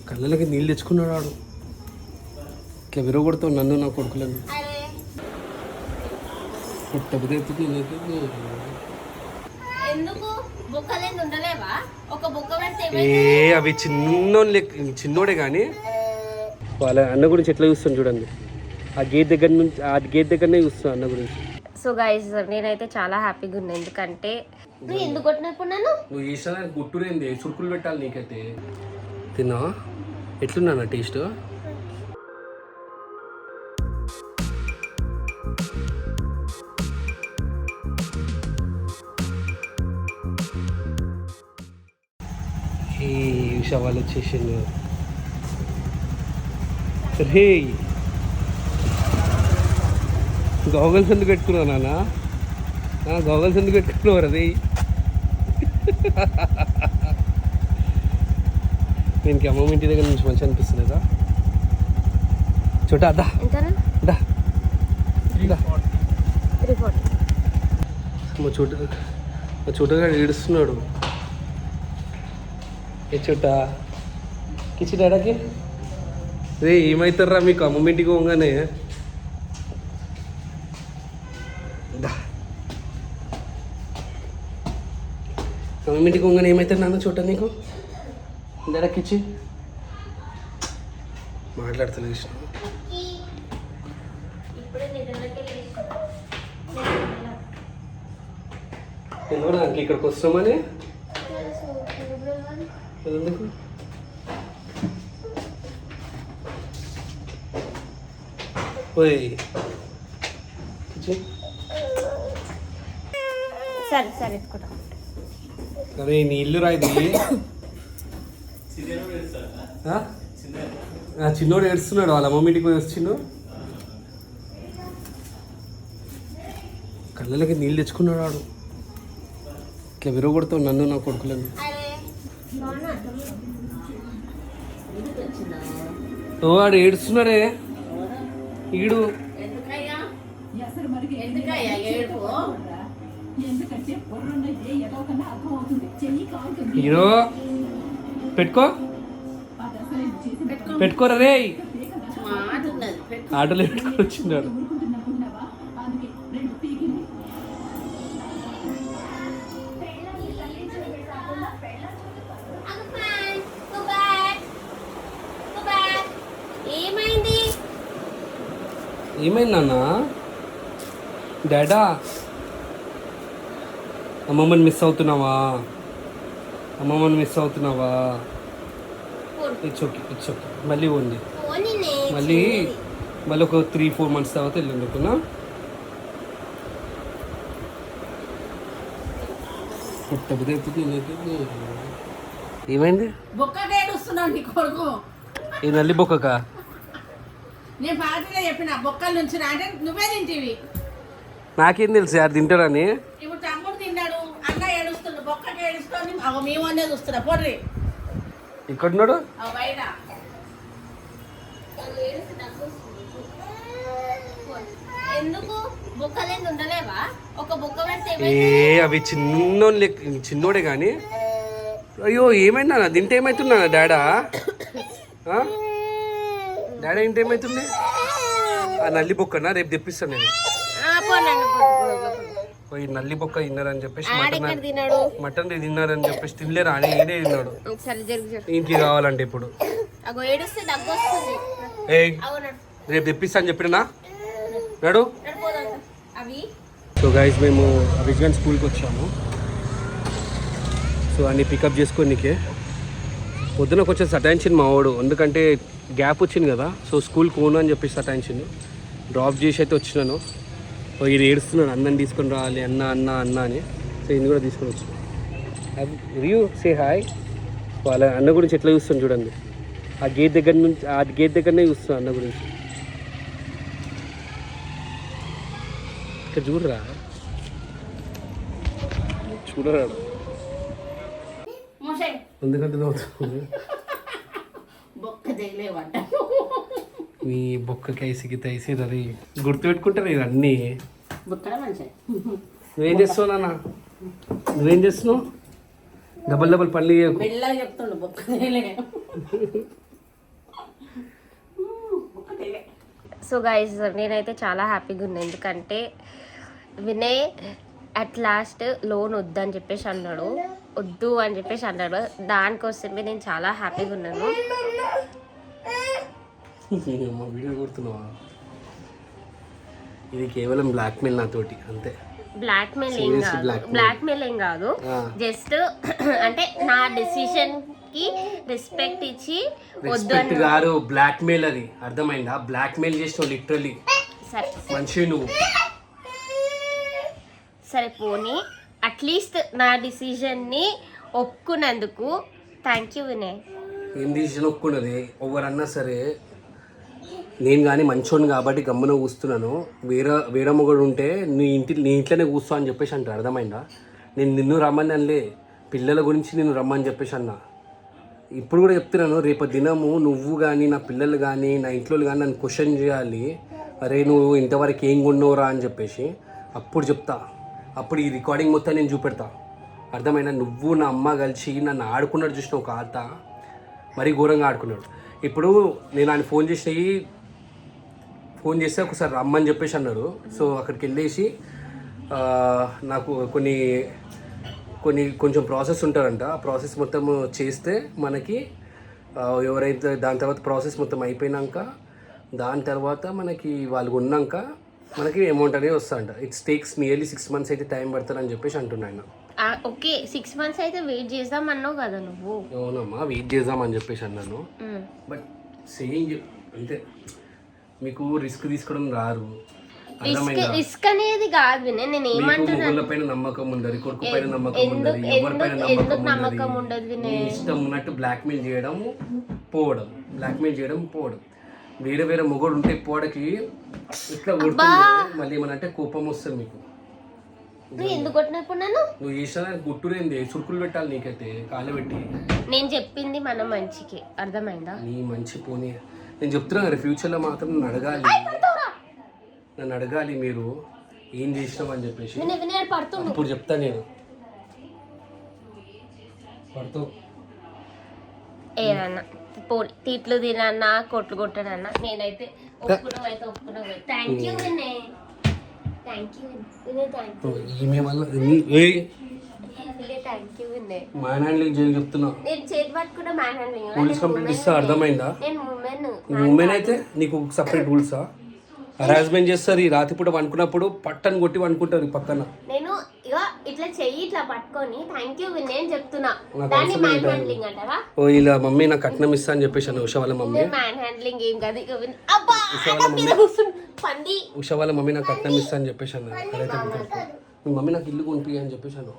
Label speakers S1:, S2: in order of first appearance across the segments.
S1: కళ్ళకి నీళ్ళు తెచ్చుకున్నాడు వాడు. ఇట్లా విరగొడతావు నన్ను నా కొడుకులను. పుట్టబుదే అవి చిన్నోడే కానీ వాళ్ళ అన్న గురించి ఎట్లా చూస్తాను చూడండి. ఆ గేట్ దగ్గర నుంచి ఆ గేట్ దగ్గరనే చూస్తాను అన్న గురించి.
S2: సో గైస్ నేనైతే చాలా హ్యాపీగా ఉన్నా. ఎందుకంటే నువ్వు ఎందుకు కొట్టినప్పుడు నన్ను
S1: నువ్వు చేసిన గుట్టురేంది చురుకులు పెట్టాలి నీకైతే. తిన్నా ఎట్లున్నా టేస్ట్? ఈ విషయాలు వచ్చేసింది. రే గోగల్స్ ఎందుకు పెట్టుకున్నావు నాన్న? గోగల్స్ ఎందుకు పెట్టుకున్నావు అది? దీనికి అమ్మమ్మ ఇంటి దగ్గర నుంచి మంచిగా అనిపిస్తుంది కదా. చోట అద్దా మా చోటగా ఏడుస్తున్నాడు. ఏ చోట కిచి డాడాకి రే ఏమవుతారా మీకు అమ్మమ్మ ఇంటికి పోగానే? అమ్మమ్మ ఇంటికి పోగానే ఏమవుతారు నాన్న చోట నీకు? డాడాకిచ్చి మాట్లాడతలే విషయం. ఎందుకు నాకు ఇక్కడికి వస్తామని ఎందుకు? అరే నీ ఇల్లు రాయిది. చిన్నోడు ఏడుస్తున్నాడు. వాళ్ళ అమ్మమ్మ ఇంటికి పోయి వచ్చిండు. కళ్ళకి నీళ్ళు తెచ్చుకున్నాడు వాడు. ఇట్లా విరగొడతావు నన్ను నా కొడుకులను. ఓ వాడు ఏడుస్తున్నాడే ఈడు. హీరో పెట్టుకోరా రే. ఆటోలో పెట్టుకొని వచ్చినాడు. ఏమైంది నాన్న? డాడా అమ్మమ్మని మిస్ అవుతున్నావా? అమ్మమ్మని మిస్ అవుతున్నావా? ఇట్స్ ఓకే మళ్ళీ ఉంది. మళ్ళీ ఒక 3-4 months తర్వాత వెళ్ళుకున్నా. ఏమైంది? ఈ నల్లి బొక్కకా?
S3: నేను పార్టీలో చెప్పిన బొక్కల నుంచి అంటే నువ్వే తింటివి.
S1: నాకేం తెలుసు యారు తింటారని.
S3: ఇప్పుడు తమ్ముడు తిన్నాడు, అన్న ఏడుస్తుండు, బొక్కకి ఏడుస్తుంది. మేము అనేది వస్తున్నా పోర్రి.
S1: ఇక్కడున్నాడు
S3: బయట.
S2: ఎందుకు బొక్కలేని ఉండలేవా? ఒక బొక్క పెడితే
S1: అవి చిన్నోడే కానీ. అయ్యో ఏమైందా? తింటే ఏమవుతున్నా డాడా? డాడీ ఏంటి ఏమవుతుంది? ఆ నల్లి బొక్కనా? రేపు తెప్పిస్తాను నేను. పోయి నల్లి బొక్క తిన్నారని చెప్పేసి మటన్ తిన్నారని చెప్పేసి తినలేరా అని ఈడే తిన్నాడు. ఇంటికి కావాలంటే ఇప్పుడు రేపు తెప్పిస్తా అని చెప్పినా నాడు. సో గైస్ మేము విజ్ఞాన్ స్కూల్కి వచ్చాము. సో అన్ని పికప్ చేసుకోనికే పొద్దున కొంచెం సటాయించింది మా వాడు. ఎందుకంటే గ్యాప్ వచ్చింది కదా. సో స్కూల్కి పోను అని చెప్పేసి సటాయించింది. డ్రాప్ చేసి అయితే వచ్చినాను. ఇది ఏడుస్తున్నాడు అన్నని తీసుకొని రావాలి అన్న అన్న అన్న అని. సో ఇది కూడా తీసుకొని వచ్చినాను. రియూ సే హాయ్. వాళ్ళ అన్న గురించి ఎట్లా చూస్తాను చూడండి. ఆ గేట్ దగ్గరనే చూస్తాను అన్న గురించి. ఇక్కడ చూడరా ఎందుకంటే నవ్వుతుంది. మీ బొక్క కైసికి తైసి రవి గుర్తు పెట్టుకుంటారు ఇది అన్నీ. నువ్వేం చేస్తావు నాన్న? నువ్వేం చేస్తున్నావు? డబల్ పళ్ళు
S3: చెప్తుండు బొక్క
S2: సో గైస్ నేనైతే చాలా హ్యాపీగా ఉన్నాను, ఎందుకంటే వినయ్ అట్ లాస్ట్ లోన్ వద్దని చెప్పేసి అన్నాడు, వద్దు అని చెప్పేసి అన్నాడు. దానికోసమే నేను చాలా హ్యాపీగా ఉన్నాను.
S1: వీడియో కొడుతున్నావా? ఇది కేవలం బ్లాక్మెయిల్ నాతోటి అంతే.
S2: బ్లాక్మెయిల్ ఏం కాదు, జస్ట్ అంటే నా డెసిషన్ కి రెస్పెక్ట్ ఇచ్చి
S1: రెస్పెక్ట్ గారు బ్లాక్మెయిల్, అది అర్థమైందా? బ్లాక్మెయిల్ చేసినావు లిటరల్లీ. మనిషి నువ్వు.
S2: సరే పోనీ అట్లీస్ట్ నా డిసిజన్ని ఒప్పుకున్నందుకు థ్యాంక్ యూ వినయ్.
S1: ఏం డిసిజన్ ఒప్పుకున్నది? ఎవరన్నా సరే, నేను కానీ మంచోని కాబట్టి గమ్మున కూస్తున్నాను. వేరే మొగడు ఉంటే నీ ఇంట్లోనే కూర్చో అని చెప్పేసి అంటారు, అర్థమైందా? నేను నిన్ను రమ్మని అనలే, పిల్లల గురించి నిన్ను రమ్మని చెప్పేసి అన్నా. ఇప్పుడు కూడా చెప్తున్నాను, రేపు దినము నువ్వు కానీ నా పిల్లలు కానీ నా ఇంట్లో కానీ నన్ను క్వశ్చన్ చేయాలి, అరే నువ్వు ఇంతవరకు ఏం కొన్నావురా అని చెప్పేసి. అప్పుడు చెప్తా, అప్పుడు ఈ రికార్డింగ్ మొత్తం నేను చూపెడతా, అర్థమైనా? నువ్వు నా అమ్మ కలిసి నన్ను ఆడుకున్నాడు, చూసిన ఒక ఆత మరీ ఘోరంగా ఆడుకున్నాడు. ఇప్పుడు నేను ఆయన ఫోన్ చేస్తే ఒకసారి రమ్మని చెప్పేసి అన్నారు. సో అక్కడికి వెళ్ళేసి నాకు కొంచెం ప్రాసెస్ ఉంటారంట, ఆ ప్రాసెస్ మొత్తం చేస్తే మనకి ఎవరైతే దాని తర్వాత ప్రాసెస్ మొత్తం అయిపోయినాక దాని తర్వాత మనకి వాళ్ళు ఉన్నాక మనకి అమౌంట్ అనేది వస్తుందంట. ఇట్స్ టేక్స్ నియర్లీ 6 months అయితే టైం పడుతుందని చెప్పేసి అంటున్నాను.
S2: ఓకే 6 months అయితే వెయిట్ చేద్దాం అన్నావు కదా నువ్వు.
S1: అవునమ్మా, వెయిట్ చేద్దామని చెప్పేసి అన్నాను. బట్ సేయింగ్ అంతే, మీకు రిస్క్ తీసుకోవడం రారు.
S2: రిస్క్ అనేది కాదు, నేను ఏమంటున్నా
S1: పైన నమ్మకం ఉండదు, కొడుకు పైన నమ్మకం ఉండదు, ఎవరిపైన నమ్మకం ఉండదు. ఇష్టం ఉన్నట్టు బ్లాక్మెయిల్ చేయడం పోవడం. వేరే మొగోడు ఉంటే పోవడానికి ఇట్లా కొడుతుంది. మళ్ళీ ఏమనంటే కోపం వస్తుంది మీకు.
S2: నువ్వు ఎందుకు కొట్టినప్పుడు నన్ను
S1: నువ్వు చేసిన గుట్టురేంది, చురుకులు పెట్టాలి నీకైతే కాళ్ళు పెట్టి.
S2: నేను చెప్పింది మన మంచికి, అర్థమైందా?
S1: నీ మంచి పోనీ నేను చెప్తున్నా కదా, ఫ్యూచర్లో మాత్రం నన్ను అడగాలి మీరు ఏం చేసినావు అని చెప్పేసి. ఇప్పుడు చెప్తా నేను పడుతూ
S2: ఏదన్నా తీట్లు తినన్నా కొట్లు కొట్టనన్నా నేనైతే ఒప్పుకున్నావు. Thank you Vinay, thank you Vinay, thank you
S1: ఈమె వల్ల
S2: thank you Vinay.
S1: Man handling చేయని చెప్తున్నా.
S2: నేను చేతి పట్టుకున్న మ్యాన్ హ్యాండ్లింగ్
S1: పోలీస్ కంప్లైంట్ ఇస్తా, అర్థమైందా?
S2: నేను
S1: ఉమెన్ అయితే నీకు సపరేట్ రూల్సా? హరాస్మెంట్ చేస్తారు. ఈ రాత్రిపూట వండుకున్నప్పుడు పట్టని కొట్టి వండుకుంటారు ఈ పక్కన.
S2: నేను ఇట్లా చెయ్యి ఇట్లా పట్టుకొని థ్యాంక్ యూ వినయ్ అని చెప్తున్నా. దాన్ని మ్యాన్ హ్యాండ్లింగ్ అంటారా? ఓ ఇలా మమ్మీ నాకు కట్నం ఇస్తా అని చెప్పేసి అన్న ఉషా వాళ్ళ మమ్మీ. మ్యాన్ హ్యాండ్లింగ్ ఏం కాదు. ఉషా వాళ్ళ మమ్మీ నాకు కట్నం ఇస్తా అని చెప్పేసి అన్న. మీ మమ్మీ నాకు ఇల్లు కొనిపి అని చెప్పేసి అన్న.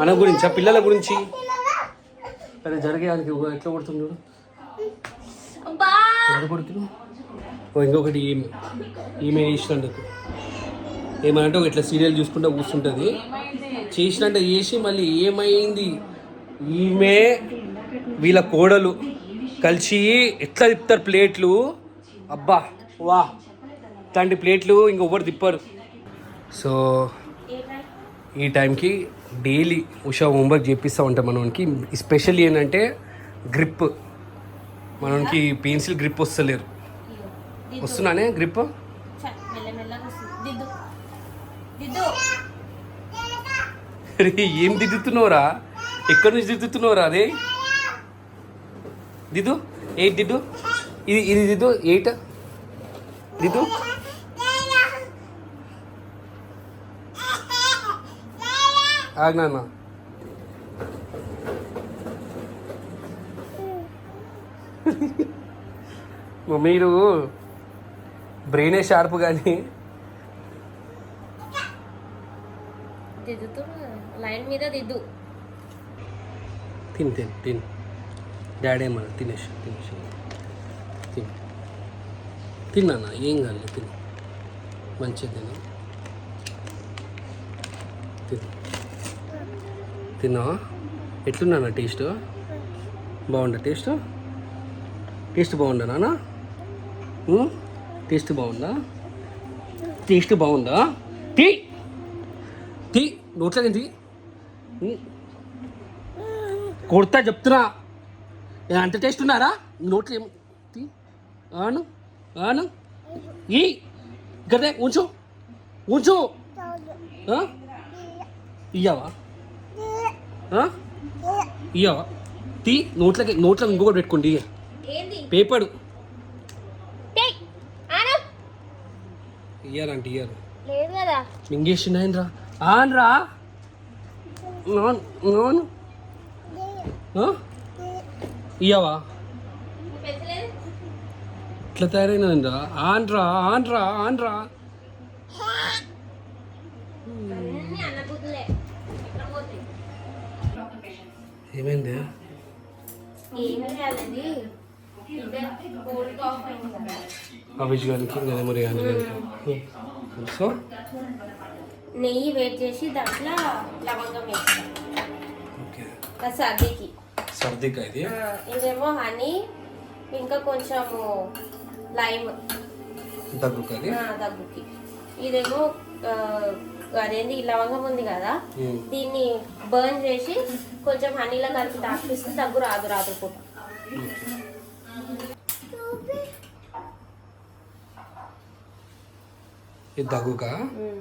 S2: మన గురించి పిల్లల గురించి అదే జరిగేదానికి ఎట్లా కొడుతుంది చూడు. కొడుతున్నావు ఇంకొకటి ఈమె చేసినందుకు ఏమనంటే ఒక ఇట్లా సీరియల్ చూసుకుంటూ కూర్చుంటుంది. చేసినట్టు చేసి మళ్ళీ ఏమైంది, ఈమె వీళ్ళ కోడలు కలిసి ఎట్లా తిప్పుతారు ప్లేట్లు. అబ్బా వా, ఇట్లాంటి ప్లేట్లు ఇంకొకరు తిప్పారు. సో ఈ టైంకి డైలీ ఉషా హోంవర్క్ చేపిస్తూ ఉంటాం మనకి. స్పెషల్ ఏంటంటే గ్రిప్, మనకి పెన్సిల్ గ్రిప్ వస్తలేరు. వస్తున్నానే గ్రిప్. ఏం దిద్దుతున్నావురా? ఎక్కడి నుంచి దిద్దుతున్నావురా? అదే దిద్దు 8 దిద్దు, ఇది దిద్దు 8 దిద్దు. ఆగ్నా మీరు బ్రెయినే షార్ప్ కానీ లైన్ మీద దిద్దు.
S1: తిని డాడీ ఏమన్నా తినేసి తిన్నా, ఏం కాదు తిని, మంచిగా తిన్నా. ఎట్లున్నా టేస్ట్? బాగుందా టేస్ట్? టేస్ట్ బాగుందా నాన్న? టేస్ట్ బాగుందా? టేస్ట్ బాగుందా? టీ నోట్లోకి ఏంటి కొడతా చెప్తున్నా. అంత టేస్ట్ ఉన్నారా నోట్లో? ఏం ఆను ఆను ఈ గదే ఉంచు ఉంచు ఇయ్యవా ఇయ్యవా తీ నోట్లో ఇంకొకటి పెట్టుకోండి
S2: ఏంది
S1: పేపర్
S2: టేక్ ఆను
S1: ఇయ్యాలంటే ఇయ్యారు
S2: లేదు కదా
S1: మింగేసిండ్రా ఆన్రా నాన్ నాను ఇయ్యవా
S2: పెంచలేదు
S1: ఇట్లా తయారైందా ఆన్రా ఆన్రా ఆన్రా
S2: అన్ని అన్నబుద్ధులే ఎక్కడ పోతాయి
S1: ఏమైంది
S2: ఏం చేయాలండి కోల్డ్ ఆఫ్ అయింది కదా
S1: అభిజ్ గారికి కదా మరి సో
S2: నెయ్యి వేడి చేసి దాంట్లో లవంగం వేస్తాం
S1: ఓకే
S2: అది సర్దీకి
S1: సర్దికా ఇది
S2: ఇదేమో హనీ ఇంకా కొంచెము లైమ్
S1: దగ్గుకా అది
S2: దగ్గుకి ఇదేమో అదేంది లవంగం ఉంది కదా దీన్ని బర్న్ చేసి కొంచెం హనీలో కలిపి తాకిస్తే దగ్గు రాదు రాత్రిపూట
S1: ఇది దగ్గుకా
S2: ఉమ్.